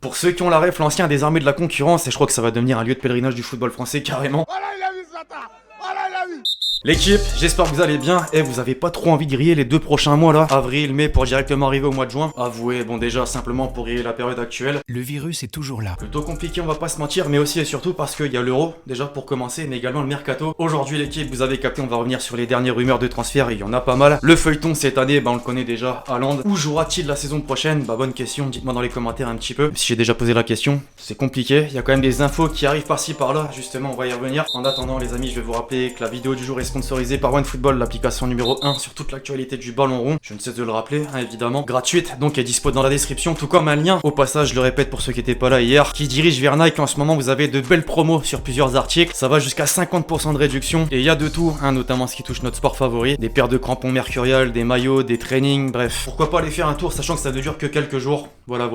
Pour ceux qui ont la ref, l'ancien des armées de la concurrence, et je crois que ça va devenir un lieu de pèlerinage du football français carrément. Voilà, il a vu Zlatan. Voilà, il a vu. L'équipe, j'espère que vous allez bien et vous avez pas trop envie de griller les 2 prochains mois là, avril, mai, pour directement arriver au mois de juin. Avouez, bon déjà simplement pour griller la période actuelle. Le virus est toujours là. Plutôt compliqué, on va pas se mentir, mais aussi et surtout parce qu'il y a l'euro déjà pour commencer, mais également le mercato. Aujourd'hui l'équipe, vous avez capté, on va revenir sur les dernières rumeurs de transfert, il y en a pas mal. Le feuilleton cette année, on le connaît déjà, Haaland. Où jouera-t-il la saison prochaine? Bonne question, dites-moi dans les commentaires un petit peu. Si j'ai déjà posé la question, c'est compliqué, il y a quand même des infos qui arrivent par-ci par-là, justement on va y revenir. En attendant les amis, je vais vous rappeler que la vidéo du jour est sponsorisée par OneFootball, l'application numéro 1 sur toute l'actualité du ballon rond. Je ne cesse de le rappeler, évidemment. Gratuite, donc est dispo dans la description, tout comme un lien. Au passage, je le répète pour ceux qui n'étaient pas là hier, qui dirige vers Nike. En ce moment, vous avez de belles promos sur plusieurs articles. Ça va jusqu'à 50% de réduction. Et il y a de tout, notamment ce qui touche notre sport favori. Des paires de crampons Mercurial, des maillots, des trainings, bref. Pourquoi pas aller faire un tour, sachant que ça ne dure que quelques jours. Voilà.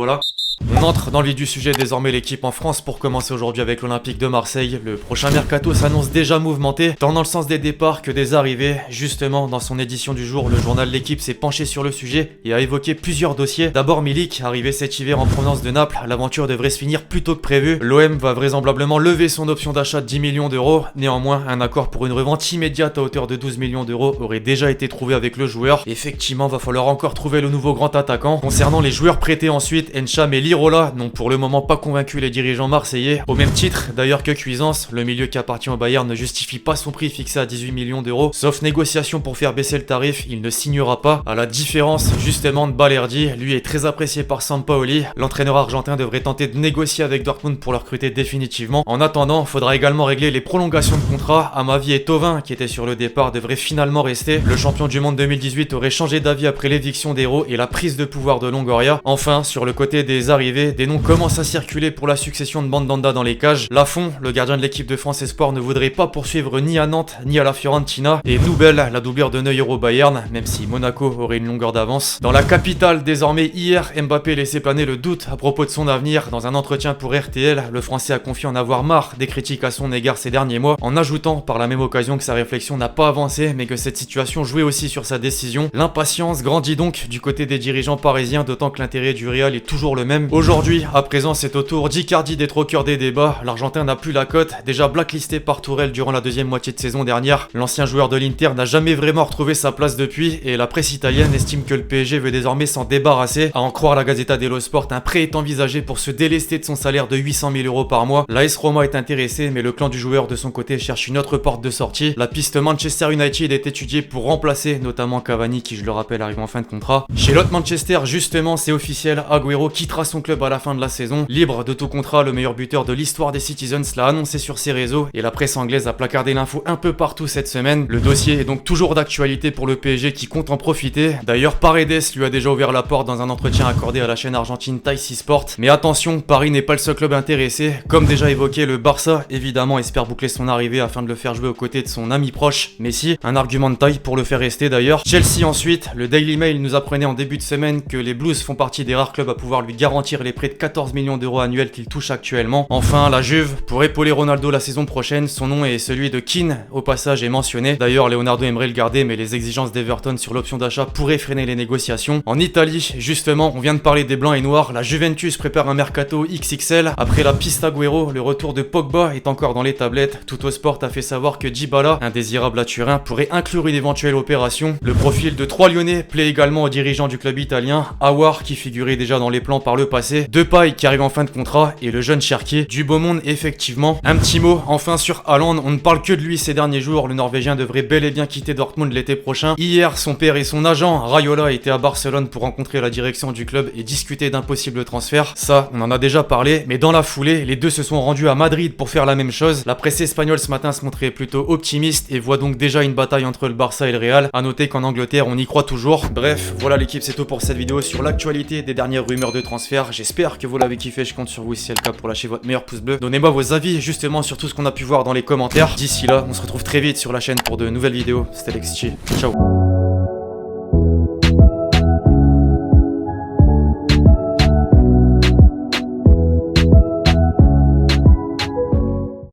On entre dans le vif du sujet, désormais l'équipe en France pour commencer aujourd'hui avec l'Olympique de Marseille. Le prochain mercato s'annonce déjà mouvementé, tant dans le sens des départs que des arrivées. Justement, dans son édition du jour, le journal L'équipe s'est penché sur le sujet et a évoqué plusieurs dossiers. D'abord Milik, arrivé cet hiver en provenance de Naples, l'aventure devrait se finir plus tôt que prévu. L'OM va vraisemblablement lever son option d'achat de 10 millions d'euros. Néanmoins, un accord pour une revente immédiate à hauteur de 12 millions d'euros aurait déjà été trouvé avec le joueur. Effectivement, va falloir encore trouver le nouveau grand attaquant. Concernant les joueurs prêtés ensuite, Encham et Lirola n'ont pour le moment pas convaincu les dirigeants marseillais. Au même titre d'ailleurs que Cuisance, le milieu qui appartient au Bayern ne justifie pas son prix fixé à 18 millions d'euros. Sauf négociation pour faire baisser le tarif, il ne signera pas. À la différence justement de Balerdi, lui est très apprécié par Sampaoli. L'entraîneur argentin devrait tenter de négocier avec Dortmund pour le recruter définitivement. En attendant, faudra également régler les prolongations de contrat. Amavi et Thauvin, qui étaient sur le départ, devraient finalement rester. Le champion du monde 2018 aurait changé d'avis après l'éviction d'Hérault et la prise de pouvoir de Longoria. Enfin, sur le côté des arrivées, des noms commencent à circuler pour la succession de Mandanda dans les cages. Lafont, le gardien de l'équipe de France Espoir, ne voudrait pas poursuivre ni à Nantes ni à la Fiorentina. Et Noubel, la doublure de Neuer au Bayern, même si Monaco aurait une longueur d'avance. Dans la capitale, désormais hier, Mbappé laissait planer le doute à propos de son avenir. Dans un entretien pour RTL, le Français a confié en avoir marre des critiques à son égard ces derniers mois, en ajoutant par la même occasion que sa réflexion n'a pas avancé, mais que cette situation jouait aussi sur sa décision. L'impatience grandit donc du côté des dirigeants parisiens, d'autant que l'intérêt du Real est toujours le même. Aujourd'hui, à présent, c'est au tour d'Icardi d'être au cœur des débats. L'Argentin n'a plus la cote, déjà blacklisté par Tourelle durant la deuxième moitié de saison dernière. L'ancien joueur de l'Inter n'a jamais vraiment retrouvé sa place depuis, et la presse italienne estime que le PSG veut désormais s'en débarrasser. À en croire la Gazzetta dello Sport, un prêt est envisagé pour se délester de son salaire de 800 000 euros par mois. L'AS Roma est intéressé, mais le clan du joueur de son côté cherche une autre porte de sortie. La piste Manchester United est étudiée pour remplacer notamment Cavani, qui je le rappelle arrive en fin de contrat. Chez l'autre Manchester, justement, c'est officiel, Agüero quittera son club à la fin de la saison. Libre de tout contrat, le meilleur buteur de l'histoire des Citizens l'a annoncé sur ses réseaux, et la presse anglaise a placardé l'info un peu partout cette semaine. Le dossier est donc toujours d'actualité pour le PSG qui compte en profiter. D'ailleurs, Paredes lui a déjà ouvert la porte dans un entretien accordé à la chaîne argentine Taisy Sport. Mais attention, Paris n'est pas le seul club intéressé. Comme déjà évoqué, le Barça évidemment espère boucler son arrivée afin de le faire jouer aux côtés de son ami proche Messi. Un argument de taille pour le faire rester d'ailleurs. Chelsea ensuite, le Daily Mail nous apprenait en début de semaine que les Blues font partie des rares clubs à pouvoir lui garantir les prêts de 14 millions d'euros annuels qu'il touche actuellement. Enfin, la Juve, pour épauler Ronaldo la saison prochaine, son nom est celui de Keane, au passage est mentionné. D'ailleurs, Leonardo aimerait le garder, mais les exigences d'Everton sur l'option d'achat pourraient freiner les négociations. En Italie, justement, on vient de parler des blancs et noirs, la Juventus prépare un mercato XXL. Après la piste Agüero, le retour de Pogba est encore dans les tablettes. Tuttosport a fait savoir que Dybala, indésirable à Turin, pourrait inclure une éventuelle opération. Le profil de 3 Lyonnais plaît également aux dirigeants du club italien. Aouar, qui figurait déjà dans les plans par le passé, Depay qui arrive en fin de contrat, et le jeune Cherki. Du beau monde effectivement. Un petit mot enfin sur Haaland, on ne parle que de lui ces derniers jours. Le Norvégien devrait bel et bien quitter Dortmund l'été prochain. Hier, son père et son agent Raiola étaient à Barcelone pour rencontrer la direction du club et discuter d'un possible transfert. Ça, on en a déjà parlé, mais dans la foulée, les deux se sont rendus à Madrid pour faire la même chose. La presse espagnole ce matin se montrait plutôt optimiste et voit donc déjà une bataille entre le Barça et le Real. A noter qu'en Angleterre, on y croit toujours. Bref, voilà l'équipe, c'est tout pour cette vidéo sur l'actualité des dernières rumeurs de transfert. J'espère que vous l'avez kiffé, je compte sur vous si c'est le cas pour lâcher votre meilleur pouce bleu. Donnez-moi vos avis justement sur tout ce qu'on a pu voir dans les commentaires. D'ici là, on se retrouve très vite sur la chaîne pour de nouvelles vidéos. C'était Lex Chill. Ciao.